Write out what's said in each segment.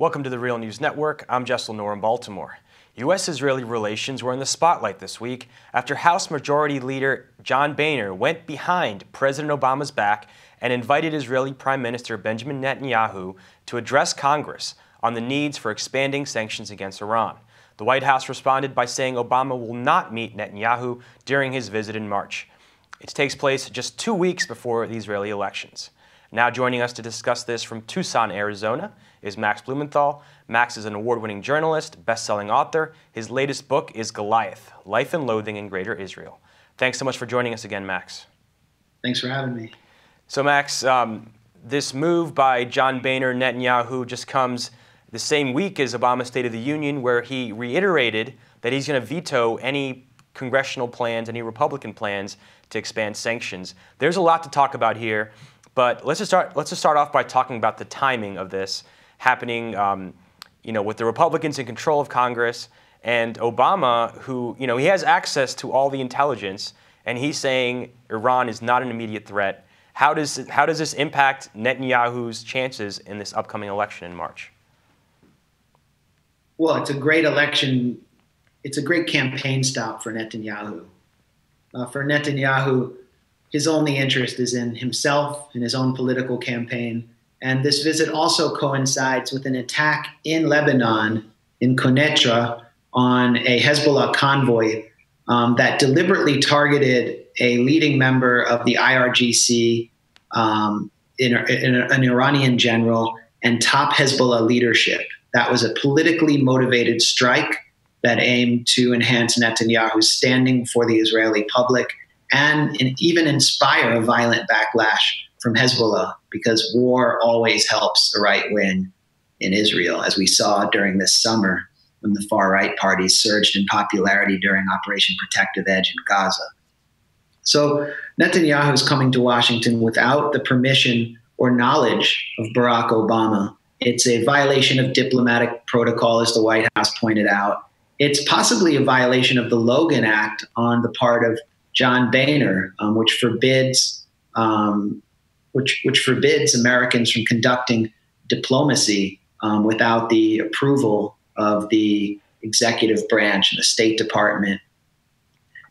Welcome to the Real News Network. I'm Jessel Noor in Baltimore. U.S.-Israeli relations were in the spotlight this week after House Majority Leader John Boehner went behind President Obama's back and invited Israeli Prime Minister Benjamin Netanyahu to address Congress on the needs for expanding sanctions against Iran. The White House responded by saying Obama will not meet Netanyahu during his visit in March. It takes place just 2 weeks before the Israeli elections. Now joining us to discuss this from Tucson, Arizona, is Max Blumenthal. Max is an award-winning journalist, best-selling author. His latest book is Goliath, Life and Loathing in Greater Israel. Thanks so much for joining us again, Max. Thanks for having me. So, Max, this move by John Boehner Netanyahu just comes the same week as Obama's State of the Union, where he reiterated that he's going to veto any congressional plans, any Republican plans to expand sanctions. There's a lot to talk about here, but let's just start off by talking about the timing of this happening, with the Republicans in control of Congress and Obama, who, he has access to all the intelligence, and he's saying Iran is not an immediate threat. How does this impact Netanyahu's chances in this upcoming election in March? Well, it's a great election. It's a great campaign stop for Netanyahu. For Netanyahu, his only interest is in himself and his own political campaign. And this visit also coincides with an attack in Lebanon, in Quneitra, on a Hezbollah convoy that deliberately targeted a leading member of the IRGC, an Iranian general, and top Hezbollah leadership. That was a politically motivated strike that aimed to enhance Netanyahu's standing for the Israeli public and even inspire a violent backlash from Hezbollah, because war always helps the right wing in Israel, as we saw during this summer when the far-right parties surged in popularity during Operation Protective Edge in Gaza. So Netanyahu is coming to Washington without the permission or knowledge of Barack Obama. It's a violation of diplomatic protocol, as the White House pointed out. It's possibly a violation of the Logan Act on the part of John Boehner, which forbids Americans from conducting diplomacy without the approval of the executive branch and the State Department.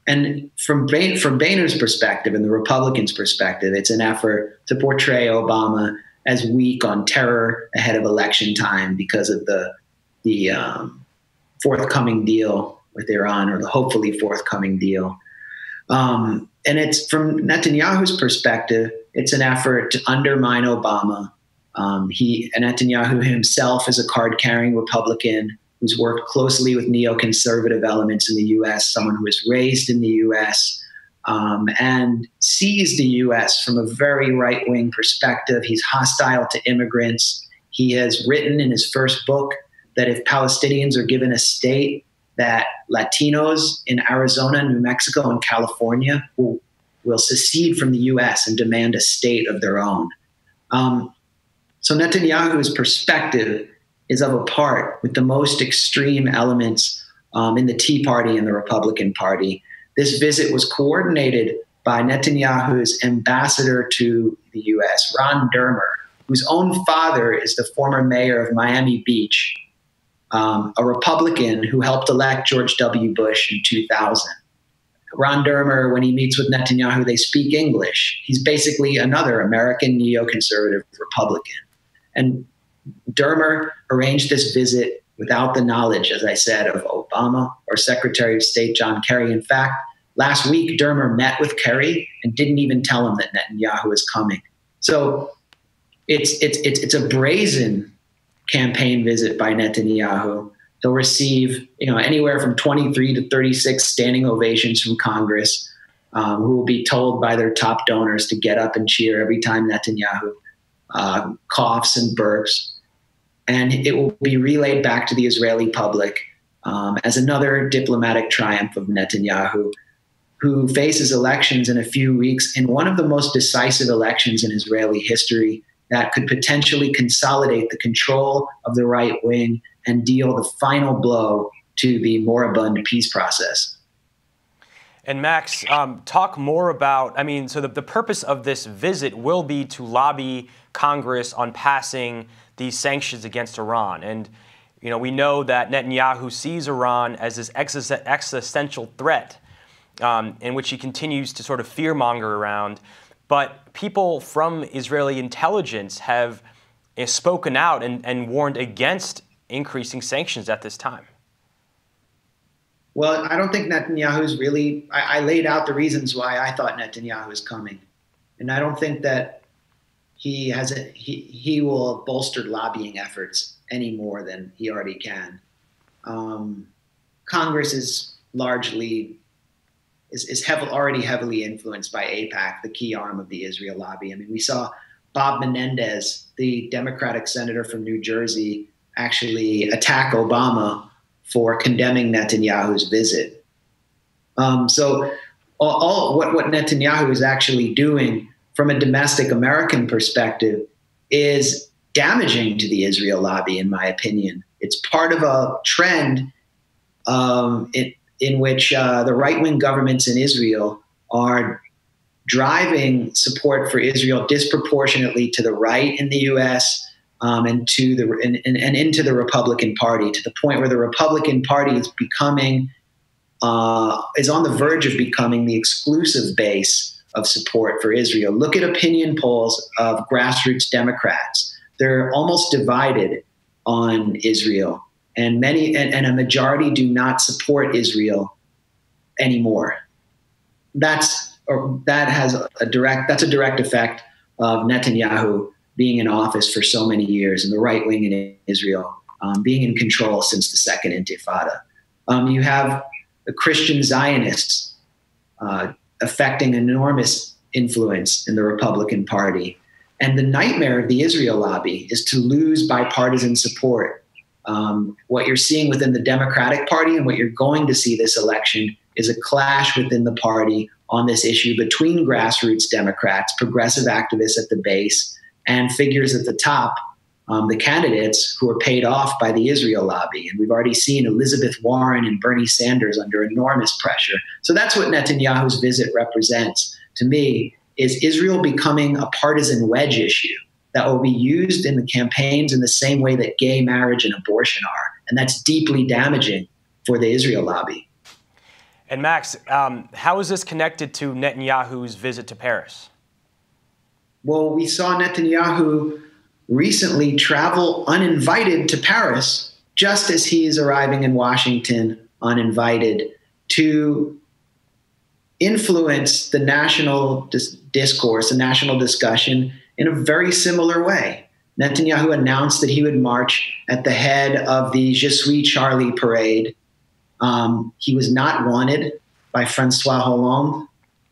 And from Boehner's perspective and the Republicans' perspective, it's an effort to portray Obama as weak on terror ahead of election time because of the forthcoming deal with Iran, or the hopefully forthcoming deal. And it's from Netanyahu's perspective, it's an effort to undermine Obama. Netanyahu himself is a card-carrying Republican who's worked closely with neoconservative elements in the U.S., someone who was raised in the U.S., and sees the U.S. from a very right-wing perspective. He's hostile to immigrants. He has written in his first book that if Palestinians are given a state, that Latinos in Arizona, New Mexico, and California will secede from the U.S. and demand a state of their own. So Netanyahu's perspective is of a part with the most extreme elements in the Tea Party and the Republican Party. This visit was coordinated by Netanyahu's ambassador to the U.S., Ron Dermer, whose own father is the former mayor of Miami Beach, a Republican who helped elect George W. Bush in 2000. Ron Dermer, when he meets with Netanyahu, they speak English. He's basically another American neoconservative Republican. And Dermer arranged this visit without the knowledge, as I said, of Obama or Secretary of State John Kerry. In fact, last week, Dermer met with Kerry and didn't even tell him that Netanyahu is coming. So it's a brazen campaign visit by Netanyahu. He'll receive, anywhere from 23 to 36 standing ovations from Congress, who will be told by their top donors to get up and cheer every time Netanyahu coughs and burps. And it will be relayed back to the Israeli public as another diplomatic triumph of Netanyahu, who faces elections in a few weeks in one of the most decisive elections in Israeli history that could potentially consolidate the control of the right wing and deal the final blow to the moribund peace process. And Max, talk more about, so the purpose of this visit will be to lobby Congress on passing these sanctions against Iran. And we know that Netanyahu sees Iran as this existential threat in which he continues to sort of fearmonger around. But people from Israeli intelligence have spoken out and warned against increasing sanctions at this time. Well, I don't think Netanyahu's really, I laid out the reasons why I thought Netanyahu is coming. And I don't think that he will have bolstered lobbying efforts any more than he already can. Congress is largely, already heavily influenced by AIPAC, the key arm of the Israel lobby. I mean, we saw Bob Menendez, the Democratic senator from New Jersey, actually attack Obama for condemning Netanyahu's visit. So what Netanyahu is actually doing from a domestic American perspective is damaging to the Israel lobby, in my opinion. It's part of a trend in which the right-wing governments in Israel are driving support for Israel disproportionately to the right in the U.S., and into the Republican Party, to the point where the Republican Party is on the verge of becoming the exclusive base of support for Israel. Look at opinion polls of grassroots Democrats. They're almost divided on Israel, and a majority do not support Israel anymore. That's a direct effect of Netanyahu being in office for so many years, and the right wing in Israel being in control since the Second Intifada. You have the Christian Zionists affecting enormous influence in the Republican Party. And the nightmare of the Israel lobby is to lose bipartisan support. What you're seeing within the Democratic Party and what you're going to see this election is a clash within the party on this issue between grassroots Democrats, progressive activists at the base, and figures at the top, the candidates who are paid off by the Israel lobby. And we've already seen Elizabeth Warren and Bernie Sanders under enormous pressure. So that's what Netanyahu's visit represents to me, is Israel becoming a partisan wedge issue that will be used in the campaigns in the same way that gay marriage and abortion are. And that's deeply damaging for the Israel lobby. And Max, how is this connected to Netanyahu's visit to Paris? Well, we saw Netanyahu recently travel uninvited to Paris, just as he is arriving in Washington uninvited, to influence the national discourse, the national discussion in a very similar way. Netanyahu announced that he would march at the head of the Je suis Charlie parade. He was not wanted by Francois Hollande.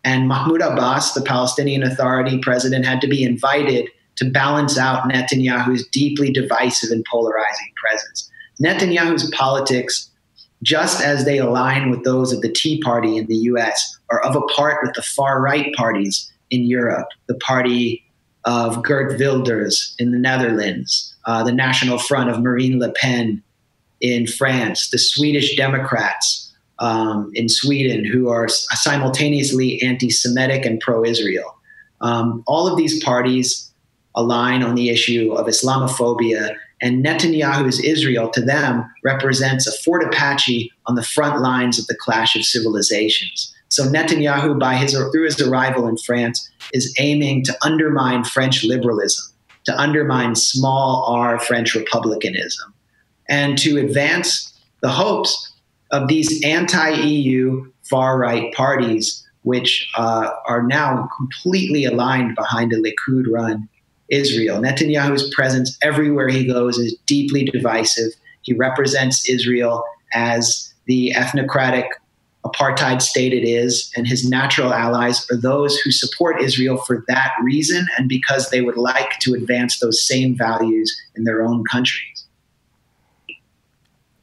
And Mahmoud Abbas, the Palestinian Authority president, had to be invited to balance out Netanyahu's deeply divisive and polarizing presence. Netanyahu's politics, just as they align with those of the Tea Party in the US, are of a part with the far-right parties in Europe, the party of Geert Wilders in the Netherlands, the National Front of Marine Le Pen in France, the Swedish Democrats in Sweden, who are simultaneously anti-Semitic and pro-Israel. All of these parties align on the issue of Islamophobia, and Netanyahu's Israel to them represents a Fort Apache on the front lines of the clash of civilizations. So Netanyahu, through his arrival in France, is aiming to undermine French liberalism, to undermine small r French republicanism, and to advance the hopes of these anti-EU far-right parties, which are now completely aligned behind a Likud-run Israel. Netanyahu's presence everywhere he goes is deeply divisive. He represents Israel as the ethnocratic apartheid state it is, and his natural allies are those who support Israel for that reason and because they would like to advance those same values in their own countries.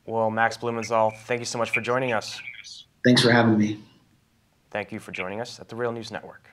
Well, Max Blumenthal, thank you so much for joining us. Thanks for having me. Thank you for joining us at the Real News Network.